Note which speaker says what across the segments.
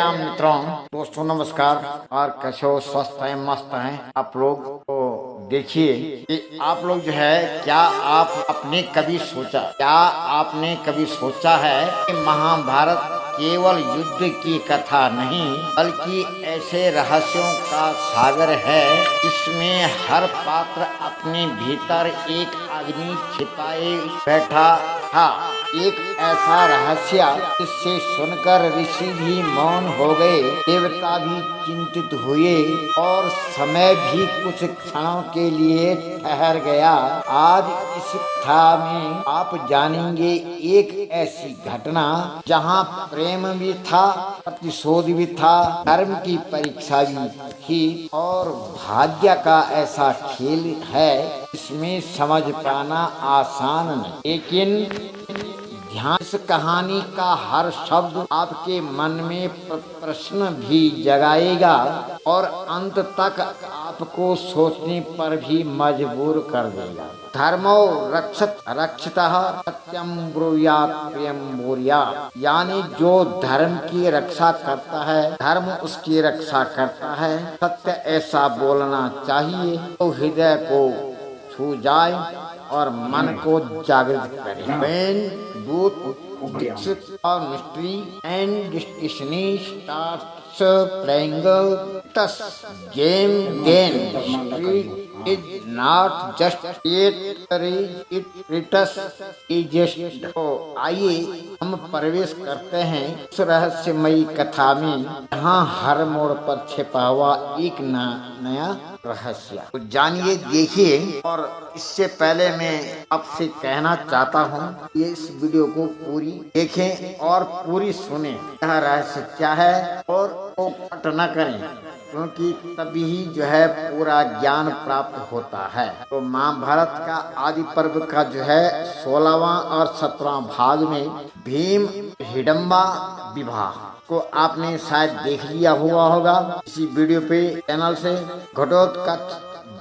Speaker 1: राम मित्रों, दोस्तों नमस्कार। और कैसे हो? स्वस्थ हैं, मस्त हैं आप लोग? तो देखिए कि आप लोग जो है, क्या आपने कभी सोचा है कि महाभारत केवल युद्ध की कथा नहीं बल्कि ऐसे रहस्यों का सागर है जिसमें हर पात्र अपने भीतर एक अग्नि छिपाए बैठा था। एक ऐसा रहस्य जिससे सुनकर ऋषि भी मौन हो गए, देवता भी चिंतित हुए और समय भी कुछ क्षणों के लिए ठहर गया। आज इस कथा में आप जानेंगे एक ऐसी घटना जहां प्रेम भी था, प्रतिशोध भी था, धर्म की परीक्षा भी थी और भाग्य का ऐसा खेल है इसमें समझ पाना आसान नहीं, लेकिन ध्यान इस कहानी का हर शब्द आपके मन में प्रश्न भी जगाएगा और अंत तक आपको सोचने पर भी मजबूर कर देगा। धर्मो रक्षितः सत्यम ब्रूयात् प्रियम ब्रूयात्, यानी जो धर्म की रक्षा करता है धर्म उसकी रक्षा करता है। सत्य ऐसा बोलना चाहिए तो हृदय को छू जाए और मन को जागृत करे। When both Dixit or mystery and destiny starts playing this game, then history is not just it is तो आइए हम प्रवेश करते हैं उस रहस्यमयी कथा में जहाँ हर मोड़ पर छिपा हुआ एक नया रहस्य। तो जानिए, देखिए। और इससे पहले मैं आपसे कहना चाहता हूँ ये इस वीडियो को पूरी देखें और पूरी सुने, यह रहस्य क्या है और वो कट न करें, क्योंकि तभी जो है पूरा ज्ञान प्राप्त होता है। तो महाभारत का आदि पर्व का जो है 16वां और 17वां भाग में भीम हिडम्बा विवाह को आपने शायद देख लिया हुआ होगा इसी वीडियो पे चैनल से। घटोत्कच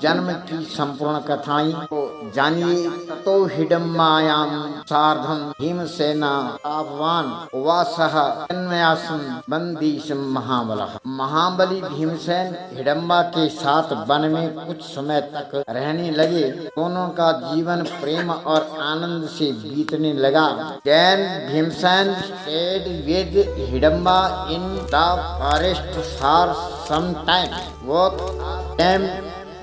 Speaker 1: जन्म की संपूर्ण कथाएं को जानिए। तो हिडम्बायाम सार्धम भीमसेना तापवान वासः तन्मयासं बंदीशं महाबलः। महाबली भीमसेन हिडम्बा के साथ वन में कुछ समय तक रहने लगे। दोनों का जीवन प्रेम और आनंद से बीतने लगा। Then Bhimsen stayed with Hidamba in the forest for some time. Both of them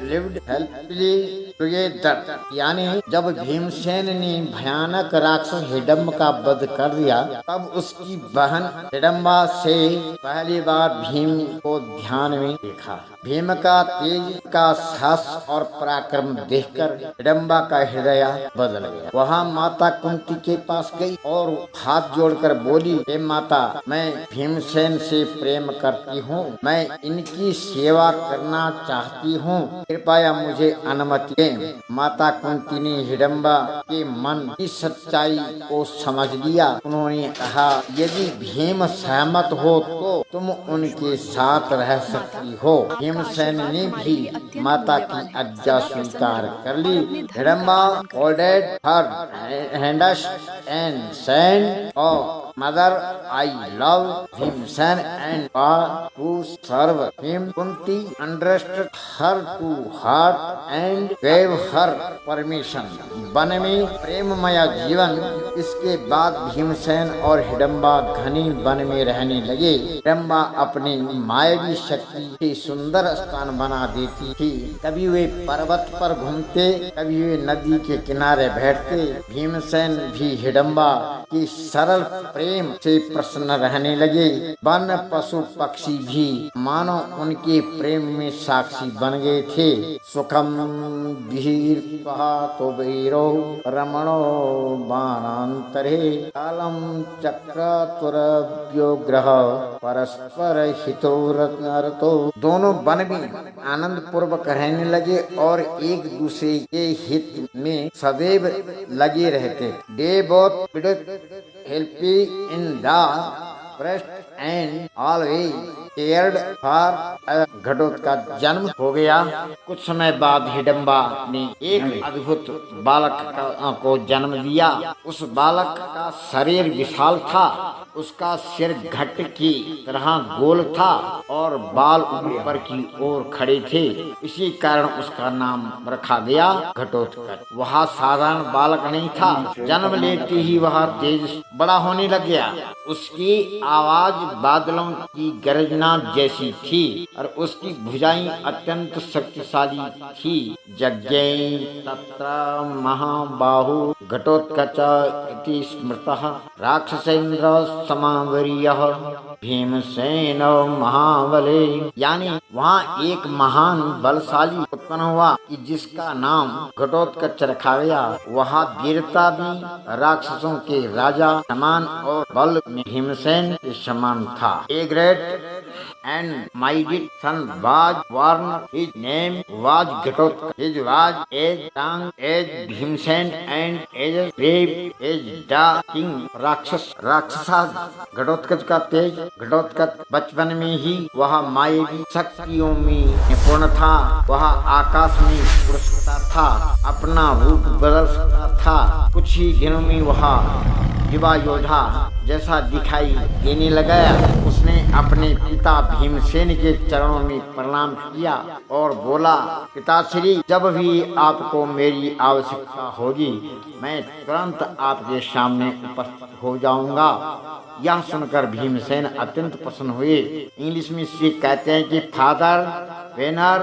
Speaker 1: lived happily together। यानी जब भीमसेन ने भयानक राक्षस हिडम्ब का वध कर दिया तब उसकी बहन हिडम्बा से पहली बार भीम को ध्यान में देखा। भीम का तेज का साहस और पराक्रम देखकर हिडम्बा का हृदय बदल गया। वहाँ माता कुंती के पास गई और हाथ जोड़कर बोली, हे माता, मैं भीमसेन से प्रेम करती हूँ, मैं इनकी सेवा करना चाहती हूँ, कृपया मुझे अनुमति दें। माता कुंती ने हिडम्बा के मन की सच्चाई को समझ लिया। उन्होंने कहा, यदि भीम सहमत हो तो तुम उनके साथ रह सकती हो। भीमसेन ने भी माता की आज्ञा स्वीकार कर ली। Hidimba folded her hands and said, "Oh mother, I love Bhimsen and want to serve him." Kunti understood her to heart and gave her permission। One में प्रेममय जीवन। इसके बाद भीमसेन और हिडम्बा घने वन में रहने लगे। हिडम्बा अपनी मायावी शक्ति से सुंदर स्थान बना देती थी। कभी वे पर्वत पर घूमते, कभी वे नदी के किनारे बैठते। भीमसेन भी हिडम्बा के सरल प्रेम से प्रसन्न रहने लगे। वन पशु पक्षी भी मानो उनके प्रेम में साक्षी बन गए थे। सुखम वीर तो वीरो रमणो बाणांतरे कालम चक्रतुरव्योग्रह परस्पर हितोरतो। दोनों वन में आनंद पूर्वक रहने लगे और एक दूसरे के हित में सदैव लगे रहते। They both helping in the breast and always cared for Ghatotkacha का जन्म हो गया। कुछ समय बाद हिडम्बा ने एक अद्भुत बालक को जन्म दिया। उस बालक का शरीर विशाल था, उसका सिर घट की तरह गोल था और बाल ऊपर की ओर खड़े थे। इसी कारण उसका नाम रखा गया घटोत्कच। वह साधारण बालक नहीं था, जन्म लेते ही वह तेज बड़ा होने लग गया। उसकी आवाज बादलों की गर्जना जैसी थी और उसकी भुजाएं अत्यंत शक्तिशाली थी। यज्ञै तत्र महाबाहु घटोत्कच इति स्मृतः राक्षसेन्द्र समावरीयः भीमसेन महाबले। यानी वहाँ एक महान बलशाली उत्पन्न हुआ कि जिसका नाम घटोत्कच रखा गया। वह वीरता भी राक्षसों के राजा समान और बल में भीमसेन के समान था। A great and mighty son was born. His name was Ghatotkacha. His was as strong as Bhimsen and as brave as the king. राक्षसा घटोत्कच का तेज। घटोत्कच बचपन में ही वह मायावी शक्तियों में निपुण था। वह आकाश में उड़ सकता था, अपना रूप बदल सकता था। कुछ ही दिनों में वह युवा योद्धा जैसा दिखाई देने लगा। उसने अपने पिता भीमसेन के चरणों में प्रणाम किया और बोला, पिताश्री, जब भी आपको मेरी आवश्यकता होगी मैं तुरंत आपके सामने उपस्थित हो जाऊंगा। यह सुनकर भीमसेन अत्यंत प्रसन्न हुए। इंग्लिश में इसे कहते हैं कि father whenever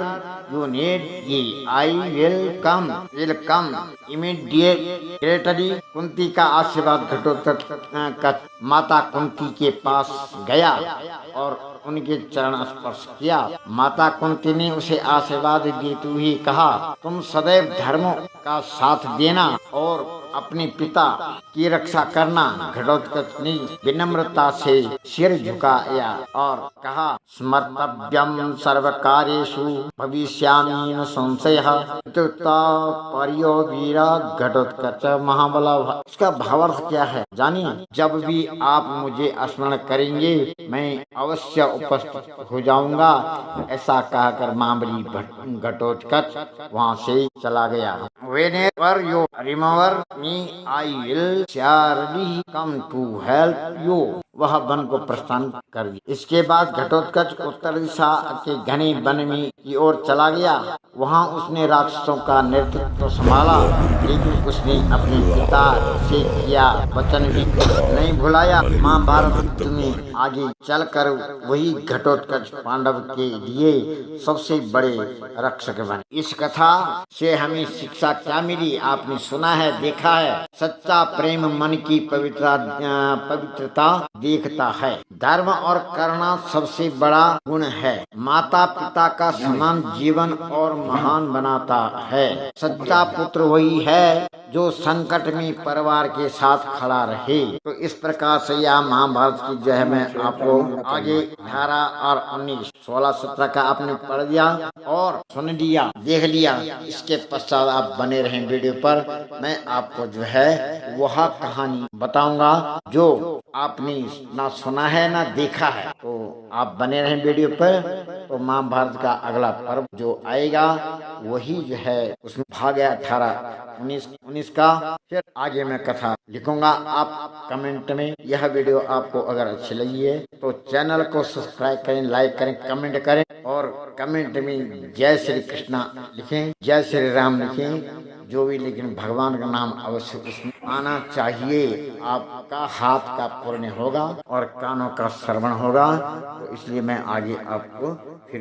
Speaker 1: you need me I will come immediately. Kunti का आशीर्वाद घटोत्कच माता कुंती के पास गया और उनके चरण स्पर्श किया। माता कुंती ने उसे आशीर्वाद देते हुए कहा, तुम सदैव धर्म का साथ देना और अपने पिता की रक्षा करना। घटोत्कच ने विनम्रता से सिर झुकाया और कहा, स्मर्तव्यम सर्वकार्येषु भविष्यामि न संशयः पर्यो वीरा घटोत्कच महाबला। इसका भावार्थ क्या है जानिए। जब भी आप मुझे स्मरण करेंगे मैं अवश्य उपस्थित हो जाऊंगा। ऐसा कहकर महाबली घटोत्कच वहाँ से चला गया। Whenever you remember me, I will surely come to help you. वह वन को प्रस्थान कर दिया। इसके बाद घटोत्कच उत्तर दिशा के घने वन में की ओर चला गया। वहाँ उसने राक्षसों का नेतृत्व संभाला, लेकिन उसने अपने पिता से किया वचन भी नहीं भुलाया। महाभारत में आगे चलकर वही घटोत्कच पांडव के लिए सबसे बड़े रक्षक बने। इस कथा से हमें शिक्षा क्या मिली? आपने सुना है, देखा है। सच्चा प्रेम मन की पवित्रता देखता है। धर्म और करुणा सबसे बड़ा गुण है। माता पिता का समान जीवन और महान बनाता है। सच्चा पुत्र वही है जो संकट में परिवार के साथ खड़ा रहे। तो इस प्रकार से यह महाभारत की जो है मैं आपको आगे 18 और 19, 16, 17 का आपने पढ़ दिया और सुन लिया, देख लिया। इसके पश्चात आप बने रहें वीडियो पर। मैं आपको जो है वह कहानी बताऊंगा जो आपने ना सुना है ना देखा है। तो आप बने रहें वीडियो पर। तो महाभारत का अगला पर्व जो आएगा वही जो है उसमें भाग है 18, 19 का। फिर आगे मैं कथा लिखूंगा। आप कमेंट में यह वीडियो आपको अगर अच्छी लगी है तो चैनल को सब्सक्राइब करें, लाइक करें, कमेंट करें और कमेंट में जय श्री कृष्णा लिखें, जय श्री राम लिखें। जो भी, लेकिन भगवान का नाम अवश्य उसमें आना चाहिए। आपका हाथ का पुण्य होगा और कानों का श्रवण होगा। तो इसलिए मैं आगे आपको फिर